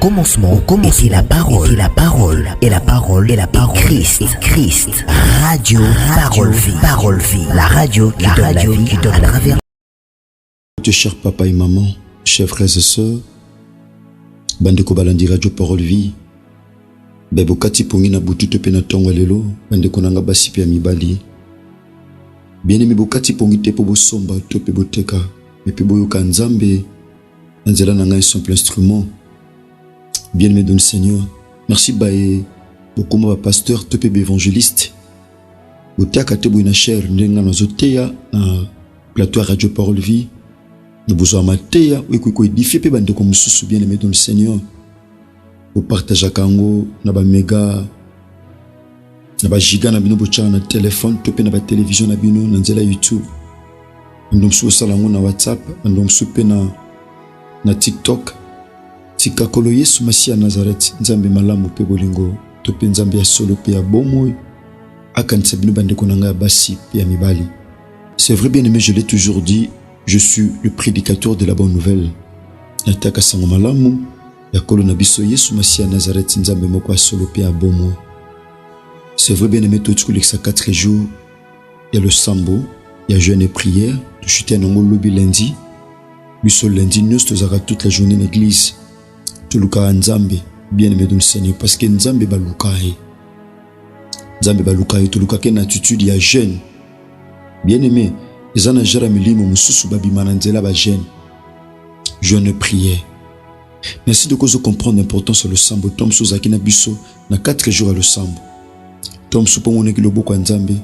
commencement était la parole, et la parole, Christ. Radio, parole vie, la radio qui donne à travers. Chers papa et maman, chers frères et sœurs, bandeko balandi radio parole vie. Bebo kati pongi na butu te pena tonga lelo, bandeko nanga basi pe mibali. Bien-aimé bokati pongi te po bosomba to pe boteka, et pe boyoka nzambe, nzela nanga un simple instrument. Bien-aimé dans le Seigneur, merci bae bokoma ba pasteur to pe évangéliste. Botaka te boina cher ndenga na zoteya na plateau radio parole vie. Nous besoin mateya ou édifier pe bandeko mususu bien-aimé dans le Seigneur. Vous partagez kango na ba mega na ba giga na bino bocha na téléphone to pe na ba télévision na bino na nzela YouTube. Ndomsu salango na WhatsApp, ndomsu pe na TikTok. Tikakolo Yesu Masia Nazareth nzambe malamu pe bolingo to pe nzambe ya solo pe ya bomo akanisa bino bandeko nanga basi pe ya mibali. C'est vrai bien aimé, je l'ai toujours dit, je suis le prédicateur de la bonne nouvelle. Nataka sango malamu ya kolo na biso Yesu Masia Nazareth nzambe moko solo pe ya bomo. C'est vrai bien aimé, tout ce que les 4 jours, il y a le sambo, il y a jeûne et prière, tu chutais un lobby lundi, biso lundi nous tozaka toute la journée en église. Tuluka nzambe bien aimé dans le Seigneur parce que nzambe balukae. Nzambe balukae tuluka ke na attitude ya jeûne. Bien aimé, ezana jara milimo mususu babimana nzela ba jeûne. Jeûne et prière. Merci de cause comprendre l'importance le sambo tom sozaki na biso na 4 jours à le sambo. Tom supo moneki loboko nzambe,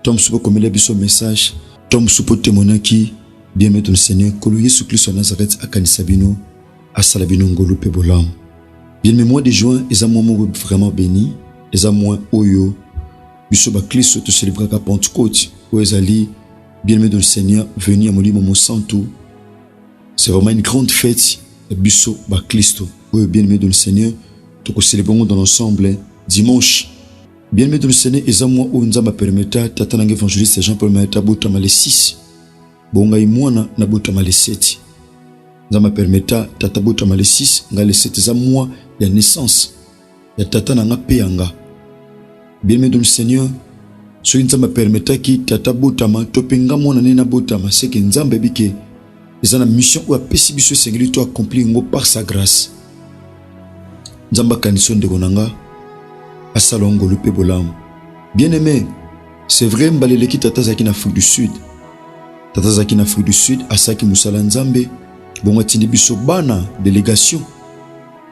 tom supo komela biso message, tom supo témoignaki bien aimé dans le Seigneur kolo Yesu Christ Nazareth akanisa bino asala bino ngolu pe bolam. Bien aimé, mois de juin eza mois vraiment béni, eza mois oyo biso ba Christ te célébrer ka Pentecôte o ezali bien aimé dans le Seigneur venir à molimo mo santo. C'est vraiment une grande fête biso ba Christ o bien aimé dans le Seigneur to ko célébrer dans l'ensemble dimanche. Bien aimé dans le Seigneur eza mois o nzamba permeta tata nanga évangéliste Jean-Paul Maeta botama le 6 bonga imwana na botama le 7. Nzamba permeta tata botama le 6 nga le 7 za mois ya naissance ya tata nanga peanga. Bien aimé dans le Seigneur, so nzamba permeta ki tata botama to penga mona nena botama c'est que nzamba bike ezana mission ou apesi biso sengeli to accomplir ngo par sa grâce. Nzamba kanison de konanga asalongo lupe bolam. Bien aimé, c'est vrai mbalele ki tata zaki na Afrique du Sud. Tata zaki na Afrique du Sud asaki musala nzambe. Bon atindi biso bana délégation.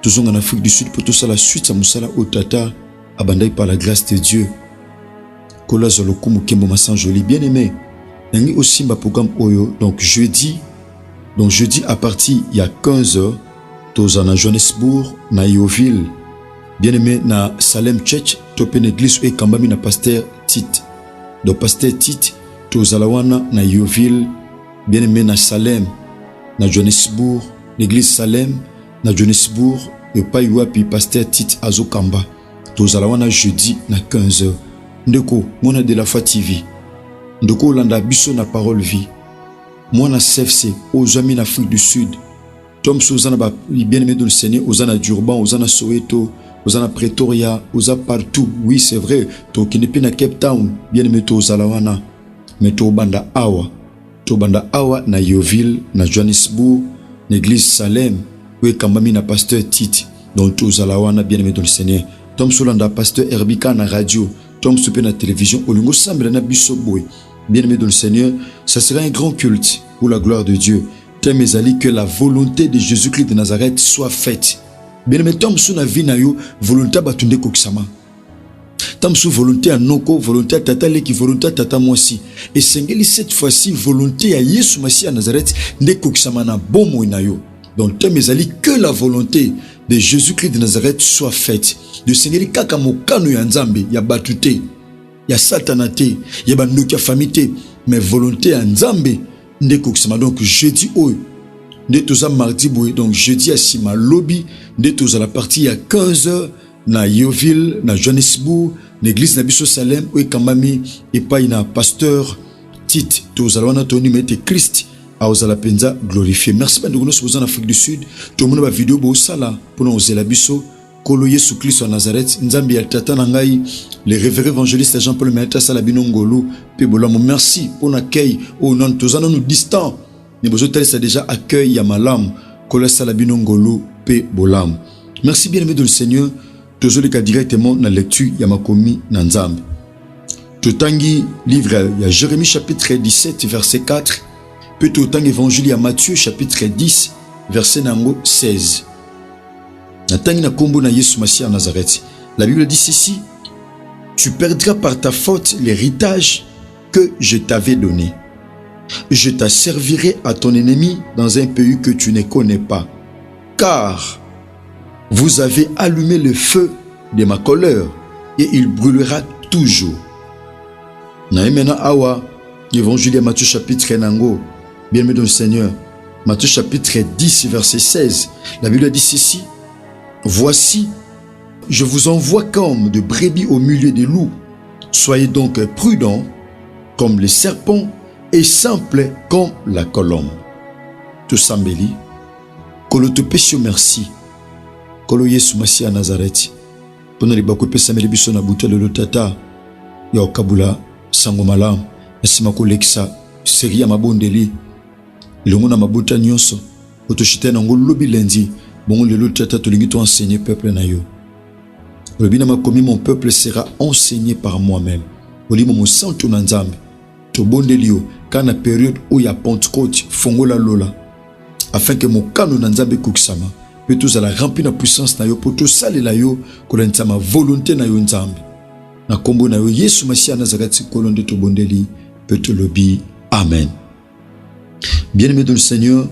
Toujours en Afrique du Sud pour tout ça la suite sa musala au tata abandai par la grâce de Dieu. Kola zoloku mukembo masan joli bien aimé. Nangi aussi ma programme oyo donc jeudi à partir il y a 15h tozana Johannesburg na Yoville. Bien aimé na Salem Church topen église et kambami na pasteur Tit. Donc pasteur Tit tozalawana na Yoville bien aimé na Salem na Johannesburg, l'église Salem, na Johannesburg, et pas yuapi pasteur Tit Azokamba. Tozalawana jeudi na 15h. Ndeko, mona de la Foi TV. Ndeko landa biso na parole vie. Mona CFC, aux amis d'Afrique du Sud. Tom Sozana ba bien aimé dans le Seigneur, Ozana Durban, Ozana Soweto, Ozana Pretoria, Oza partout. Oui, c'est vrai. To kinepi na Cape Town, bien aimé to Zalawana. Mais to banda awa. Tobanda awa na Yoville, na Johannesburg, l'église Salem, où est kambami na pasteur Tite, dont tous alawana bien aimé dans le Seigneur. Tom Solanda, pasteur Herbika na radio, Tom Soupé na télévision, Olingo Sambre na Bissoboy, bien aimé dans le Seigneur, ça sera un grand culte pour la gloire de Dieu. Thème ezali que la volonté de Jésus-Christ de Nazareth soit faite. Bien aimé, Tom Suna vinayo, volonté batunde koksama. Tamsou volonté à Noko, volonté à Tata Leki, volonté à Tata Mwasi. Et sengeli cette fois-ci, volonté à Yesu Masia Nazareth, ne koksamana bomo inayo. Donc, thème ezali que la volonté de Jésus-Christ de Nazareth soit faite. De sengeli kaka mokano ya nzambe, ya batute, ya satanate, ya bandoki ya famite, mais volonté à nzambe, ne koksama. Donc, jeudi oyo, ne toza mardi boye, donc jeudi à Sima Lobby, ne toza la partie à 15h, na Yoville, na Johannesburg, l'église na biso Salem, où kambami et pas na pasteur Tit, tozalwana toni mete Christ aozala penza glorifié. Merci bandeko nyonso boza en Afrique du Sud. Tomona ba vidéo bosala mpona ozela biso Kolo Yesu Kristo à Nazareth. Nzambi ya tata na ngai le révérend évangéliste Jean-Paul Maeta Salabino Ngolu pe bolamo. Merci pour l'accueil au nom tozana nous distant. Ne bozo tel ça déjà accueil ya malam Kolo Salabino Ngolu pe bolam. Merci bien-aimé de le Seigneur. Tozoleka directement na lecture ya makomi na Nzambi. Totangi livre ya Jérémie chapitre 17 verset 4. Puis totangi évangile ya Matthieu chapitre 10 verset nango 16. Natangi na kombo na Yesu Masia à Nazareth. La Bible dit ceci: tu perdras par ta faute l'héritage que je t'avais donné. Je t'asservirai à ton ennemi dans un pays que tu ne connais pas. Car vous avez allumé le feu de ma colère et il brûlera toujours. Naemena awa, évangile Matthieu chapitre nango, bien-aimé dans le Seigneur. Matthieu chapitre 10 verset 16. La Bible dit ceci: voici, je vous envoie comme de brebis au milieu des loups. Soyez donc prudents comme les serpents et simples comme la colombe. Tout sambeli, kolo te pesio merci. Kolo Yesu Masia à Nazareth. Pona libako pesa melibiso na buta lelo tata ya okabula sango malam. Nasima kolekisa seri ya mabondeli. Longo na mabuta nyonso. Otoshite na ngolo lobi lendi. Bon lelo tata tolingi to enseigner peuple na yo. Robina makomi mon peuple sera enseigné par moi-même. Olimo mo santo na Nzambe. To bondeli yo kana période où ya Pentecôte fongola lola. Afin que mon kano na Nzambe kuksama. Peut tous à la remplir la puissance na yo pour tout saler la yo kolenta ma volonté na yo Nzambe. Na kombo na yo Yesu Masia Nazareth kolonde to bondeli peut te lobi. Amen. Bien-aimé dans le Seigneur,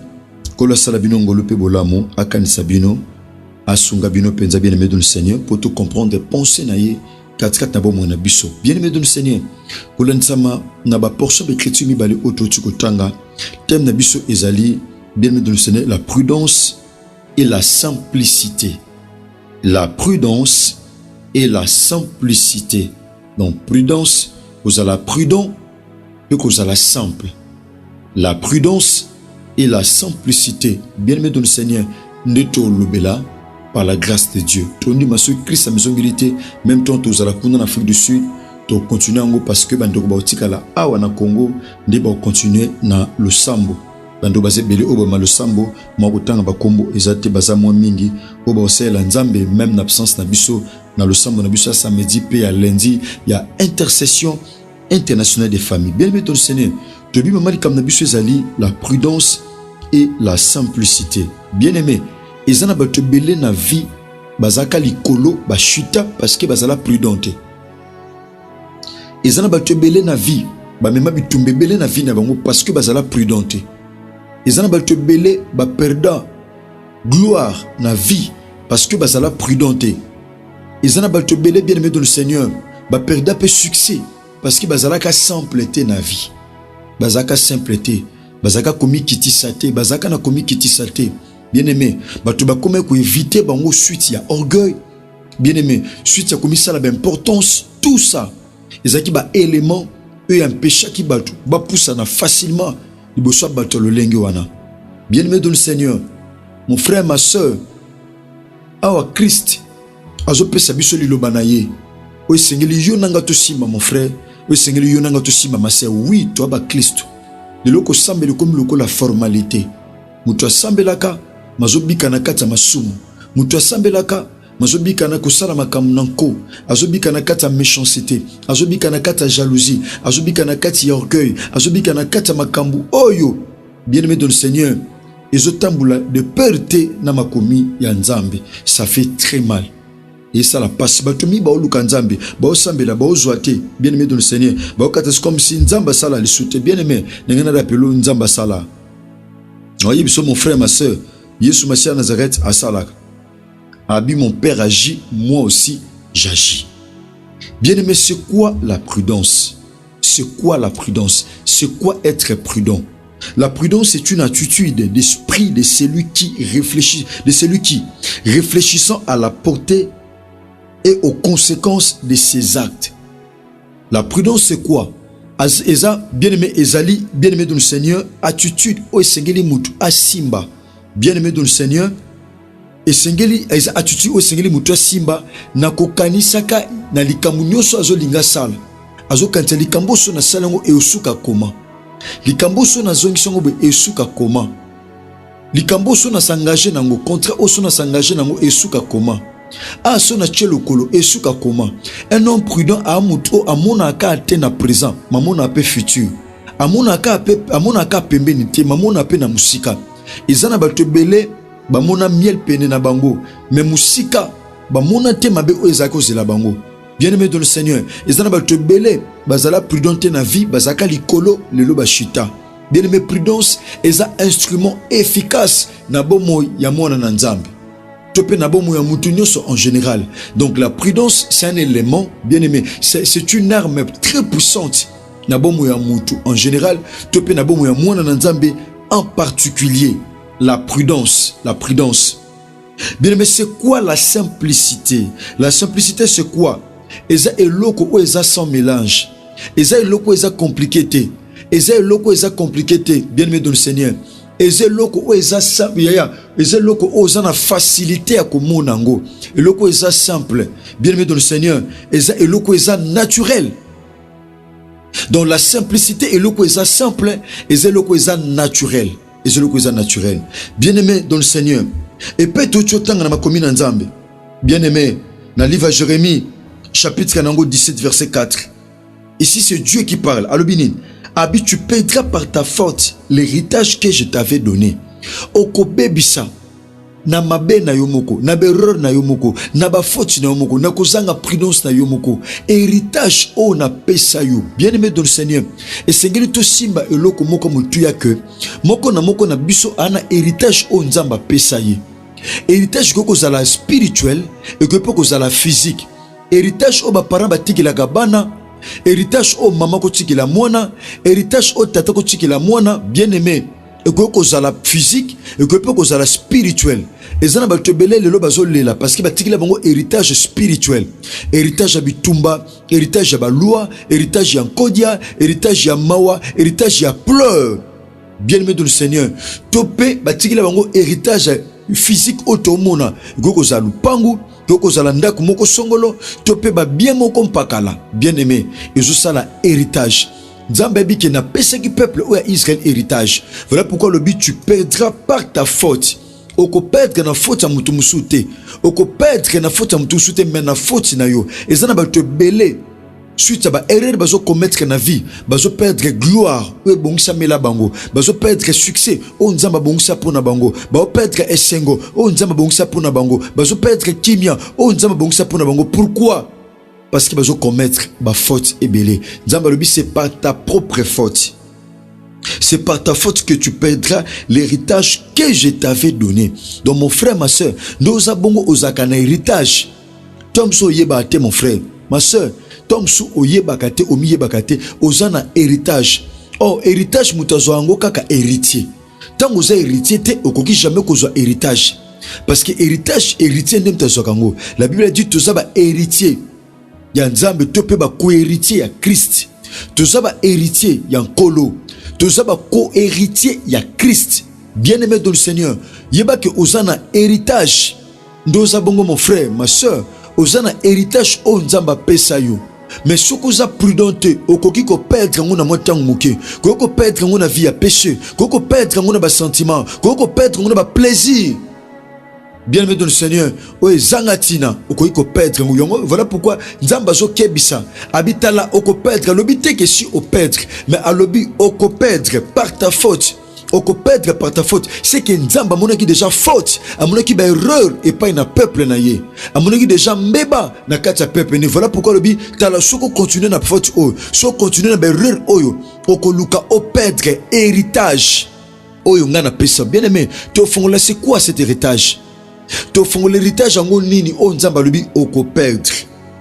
Kolo Salabino Ngolu pe bolamo akani sabino asunga bino penza bien-aimé dans le Seigneur pour tout comprendre penser na ye katkat na bomo na biso. Bien-aimé dans le Seigneur, kolensama na ba portion d'écriture mi bali oto tukotanga thème na biso ezali bien-aimé dans le Seigneur la prudence et la simplicité. La prudence et la simplicité. Donc prudence, vous allez prudent et vous allez simple. La prudence et la simplicité. Bien-aimé dans le Seigneur, neto lobela par la grâce de Dieu. Tondi maso Christ a maison milité, même temps tous à la en Afrique du Sud, to continuer en parce que bando bautika la awa na Congo, ne ba continuer na le sambo. Bando basé belé oba le sambo, ma otanga ba kombo ezate baza mo mingi, oba osela Nzambe même en absence na biso na le sambo na biso samedi pe à lundi, il y a intercession internationale des familles. Bien-aimé dans le Seigneur, Tobi mamali kam na biso ezali la prudence et la simplicité. Bien-aimé, ezana ba tebele na vie bazaka likolo ba chuta parce que bazala prudente. Ezana ba tebele na vie ba mema bitumbebele na vie na bango parce que bazala prudente. Ezana ba tebele ba perda gloire na vie parce que bazala prudente. Ezana ba tebele bien-aimé dans le Seigneur ba perda pe succès parce que bazala ka simpleté na vie. Bazaka simpleté, bazaka komi kiti sate, bazaka na komi kiti sate. Bien-aimé, batu ba kome ko éviter bango suite ya orgueil. Bien-aimé, suite ya komi ça la importance, tout ça. Ezaki ba élément e un péché qui batu, ba poussa na facilement liboso batu le lenge wana. Bien-aimé dans le Seigneur, mon frère, ma sœur, awa Christ, azo pesa biso liloba na ye. O sengeli yo nanga to simba mon frère. Oui, Seigneur, il y a un autre ma sœur. Oui, toi, bah, Christ. De l'eau semble comme le la formalité. Moutoua sambelaka, mazobika na kata masumu. Moutoua sambelaka, mazobika na kosala makamnanko. Azobika na kata méchanceté. Azobika na kata jalousie. Azobika na kata orgueil. Azobika na kata makambu. Oyo, bien-aimé dans le Seigneur. Ezotambula de perte na makomi ya Nzambe. Ça fait très mal. Et ça la passe. Batomi ba oluka Nzambe, ba osambela, ba ozwate, bien-aimé dans le Seigneur. Ba okata comme si Nzamba sala le soute, bien-aimé. N'engana rappelo Nzamba sala. Voyez, biso mon frère, ma sœur, Yesu Masia Nazareth a sala. Abi mon père agit, moi aussi j'agis. Bien-aimé, c'est quoi la prudence? C'est quoi la prudence? C'est quoi être prudent? La prudence est une attitude d'esprit de celui qui réfléchit, de celui qui, réfléchissant à la portée et aux conséquences de ses actes. La prudence, c'est quoi? eza bien-aimé ezali bien-aimé dans le Seigneur attitude o esengeli mutu asimba bien-aimé dans le Seigneur esengeli eza attitude o esengeli mutu asimba na kokanisaka na likambo nyonso azolinga sala azokantisa likambo so na sala ngo esuka koma likambo so na zongi songo be esuka koma likambo so na s'engager nango contrat o so na s'engager nango esuka koma a so na tchelokolo esuka koma un homme prudent a muto amona ka te na présent mamona pe futur amona ka pembeni te mamona pe na musika ezana bato belé bamona miel pene na bango mais musika bamona te mabe o ezako zela bango. Bien-aimé dans le Seigneur, ezana bato belé bazala prudent te na vie bazaka likolo lelo bashita. Bien-aimé, prudence est un instrument efficace na bomo ya mwana na nzambe. Topé na bomo ya mutu nyonso en général. Donc la prudence c'est un élément, bien-aimé, c'est une arme très puissante na bomo ya mutu en général, topé na bomo ya mwana na nzambe en particulier. La prudence. Bien-aimé, c'est quoi la simplicité? La simplicité c'est quoi? Eza eloko o eza sans mélange. Eza eloko eza compliqué te. Eza eloko eza compliqué te. Bien-aimé dans le Seigneur. Eza eloko o eza simple. Eza eloko o eza na facilité à komona ngo. Eloko eza simple. Bien-aimé dans le Seigneur. Eza eloko eza naturel. Dans la simplicité eloko eza simple. Eza eloko eza naturel. Eza eloko eza naturel. Bien-aimé dans le Seigneur. Et peut-être tu otanga na makomi na nzambe. Bien-aimé, dans le livre de Jérémie chapitre 17 verset 4. Ici c'est Dieu qui parle. Alobinin, Abi, tu perdras par ta faute l'héritage que je t'avais donné. Okobebisa na mabe na yomoko, na berreur na yomoko, na ba faute na yomoko, na kozanga prudence na yomoko. Héritage o na pesa yo. Bien-aimé dans le Seigneur. Et sengeli to simba eloko moko mutuya que moko na biso ana héritage o nzamba pesa ye. Héritage ko kozala spirituel et que peut kozala physique. Héritage o ba parents batikila gabana, héritage o maman ko tikila mwana, héritage o tata ko tikila mwana, bien-aimé, et que kozala physique et que peut kozala spirituel. Ezana ba tebele lelo bazolela parce que batikila bango héritage spirituel. Héritage ya bitumba, héritage ya balua, héritage ya nkodia, héritage ya mawa, héritage ya pleurs. Bien-aimé dans le Seigneur, topé batikila bango héritage physique automona, goko za lupangu, goko za ndako moko songolo, topé ba bien moko mpakala. Bien-aimé, ezo sala héritage. Nzambe bi ke na pesa ki peuple ou ya Israël héritage. Voilà pourquoi le but tu perdras par ta faute. Oko perdre na faute ya mutu musute. Oko perdre na faute ya mutu musute mais na faute na yo. Ezana ba te belé. Suite à ba erreur bazo commettre na vie, bazo perdre gloire, ou bongisa mela bango, bazo perdre succès, o nzamba bongisa pona bango, bazo perdre esengo, o nzamba bongisa pona bango, bazo perdre kimia, o nzamba bongisa pona bango. Pourquoi? Parce que bazo commettre ba faute et belé. Nzamba lobi c'est par ta propre faute. C'est par ta faute que tu perdras l'héritage que je t'avais donné. Donc mon frère, ma soeur, nous avons osaka na héritage. Tom so yeba te mon frère, ma soeur. Tom sou oye bakate omiye bakate ozana héritage. Oh héritage mutazo ango kaka héritier. Tant oza héritier te okoki jamais kozwa héritage. Parce que héritier ndem tazo kango. La Bible dit toza ba héritier. Ya nzambe tope ba co-héritier ya Christ. Toza ba héritier ya nkolo. Toza ba co-héritier ya Christ. Bien-aimé dans le Seigneur, yeba ke ozana héritage. Ndoza bongo mon frère, ma soeur, ozana héritage o nzamba pesa yo. Mais si vous êtes prudent, vous pouvez perdre votre vie, vous pouvez perdre votre vie à péché, vous pouvez perdre votre sentiment, vous pouvez perdre votre plaisir. Bien-aimé dans le Seigneur, vous pouvez perdre. Voilà pourquoi Nzamba zo kebisa habitala vous pouvez perdre. L'obité que si vous perdre, mais à l'obi vous pouvez perdre par ta faute. Au perdre par ta faute, c'est que Nzamba monaki déjà faute, a monaki ba erreur et pas un peuple na ye. A monaki déjà mbeba na kati peuple ne. Voilà pourquoi le bi tala soko continuer na faute o, so continuer na ba erreur oyo, oko luka au perdre héritage. Oyo ngana pesa. Bien-aimé, to fongola c'est quoi cet héritage? To fongola l'héritage ngo nini o Nzamba le bi oko perdre.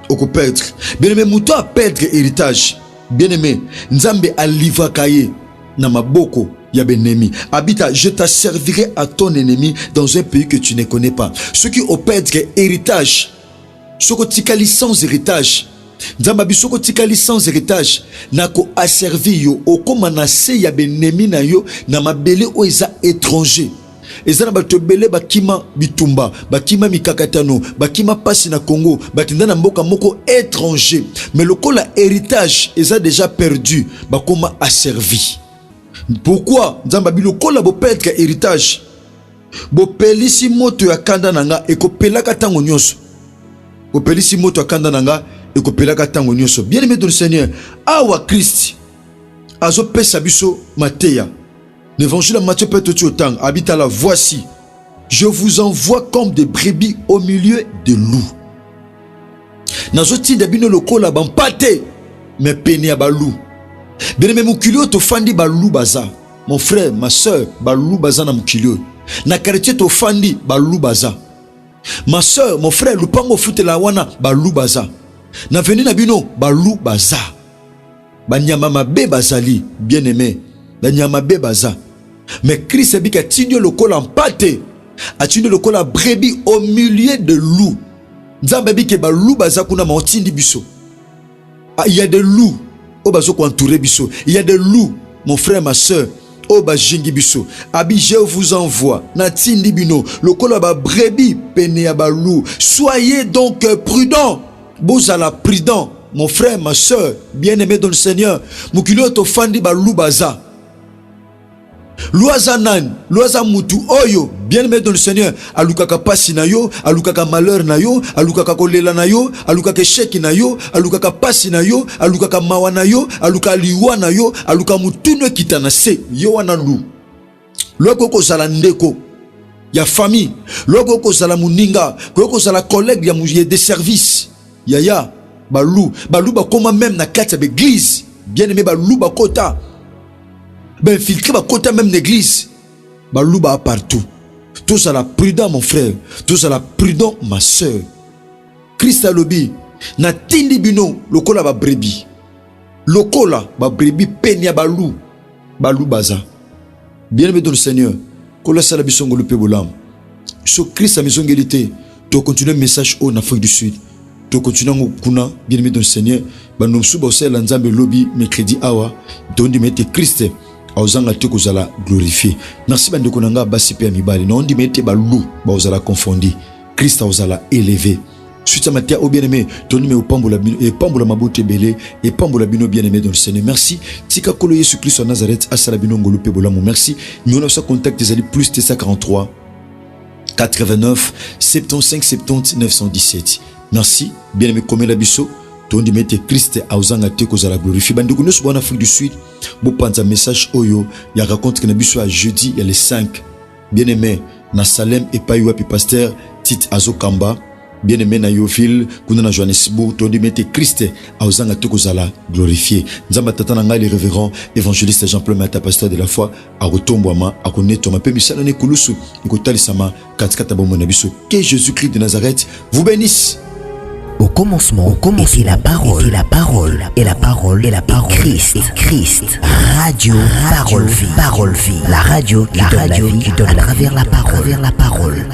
Oko perdre. Bien-aimé, muto a perdre héritage. Bien-aimé, Nzambe a livra kaye na maboko. Ennemi. Habita, je t'asservirai à ton ennemi dans un pays que tu ne connais pas. Ceux qui ont perdre héritage, ceux qui ont licence héritage, nzamba biso ko tikali sans héritage na ko asservi yo okoma na se ya benemi na yo na mabele o eza étranger ezana bato belé bakima bitumba bakima mikakatano bakima pasi na Congo batinda na mboka moko étranger mais lokola héritage eza déjà perdu bakoma asservi. Pourquoi nzamba bi lokola bo perdre héritage bo pelisi moto ya kanda nanga ekopelaka tango nyonso bo pelisi moto ya kanda nanga ekopelaka tango nyonso. Bien aimé dans le Seigneur, awa Christ azo pesa biso mateya. L'évangile de Matthieu peut tout autant habite à la voici. Je vous envoie comme des brebis au milieu de loups. Nazoti dabino lokola bampate mais peni ya balou. Bien aimé mukilio to fandi balou baza. Mon frère, ma soeur, balou baza na mukilio. Na quartier to fandi balou baza. Ma soeur, mon frère, lupango fute la wana balou baza. Na veni na bino balou baza. Banyama mabe bazali, bien aimé. Banyama be baza. Mais Christ a dit qu'il tinu lokola empate. A tinu lokola brebis au milieu de loups. Nzamba bi ke balou baza kuna ma otindi biso. Il y a des loups au bazo ko entouré biso. Il y a des loups, mon frère, ma soeur. Oh ba jingi biso abi je vous envoie na tindi bino lokola ba brebis pene ya balou. Soyez donc prudents. Bozala prudent, mon frère, ma soeur, bien-aimé dans le Seigneur. Mukilo to fandi balou baza. Loaza nan, loaza mutu oyo, bien-aimé dans le Seigneur. Alukaka pasi na yo, alukaka malheur na yo, alukaka kolela na yo, alukaka échec na yo, alukaka pasi na yo, alukaka mawa na yo, alukaka liwa na yo, alukaka mutune kitana se, yo wana lu. Loko ko sala ndeko ya famille, loko ko sala muninga, loko sala collègue ya mouye de service. Yaya, balou bakoma même na kati ya église, bien-aimé balou bakota. Ben filtré ba kota même l'église. Balouba partout. Tous à la prudent mon frère, tous à la prudent ma soeur. Christ a lobby na tindi bino lokola ba brebis. Lokola ba brebis penya balou. Balou baza. Bien-aimé dans le Seigneur. Kola sala bisongo le pebolam. So Christ a maison égalité. Tu continuer le message en Afrique du Sud. Tu continuer kuna bien-aimé dans le Seigneur. Ba nomsu ba osela nzambe lobby mercredi awa. Dondi mette Christ auzanga te kozala glorifié. Merci bande konanga basi pe mibali. Na ondi mette balou ba ozala confondi. Christ ozala élevé. Suite à Matthieu, au bien-aimé, ton numéro pambola et pambola mabote belé et pambola bino bien-aimé dans le Seigneur. Merci. Tika kolo Yesu Christ en Nazareth, asala bino ngolo pe bolamo. Merci. Nous avons contact des alliés plus T143 89 75 70 917. Merci. Bien-aimé comme la biso. Ton di mette Christ a ozanga te kozala glorifié. Bande kono so en Afrique du Sud. Bo panza message oyo ya raconte que na biso à jeudi il y a les 5. Bien-aimé na Salem et Paiwa pi pasteur Tit Azokamba. Bien-aimé na Yoville, kuna na Johannesburg, ton dimete Christ a ozanga te kozala glorifié. Nzamba tata na ngai le révérend évangéliste Jean-Paul Mata pasteur de la foi a retombwama a connaître ma pe misala ne kulusu ikotalisama katikata bomo na biso. Que Jésus-Christ de Nazareth vous bénisse. Au commencement, était la parole, et la parole, et la parole, et la parole, Christ, radio, parole vie, la radio qui donne à travers la parole,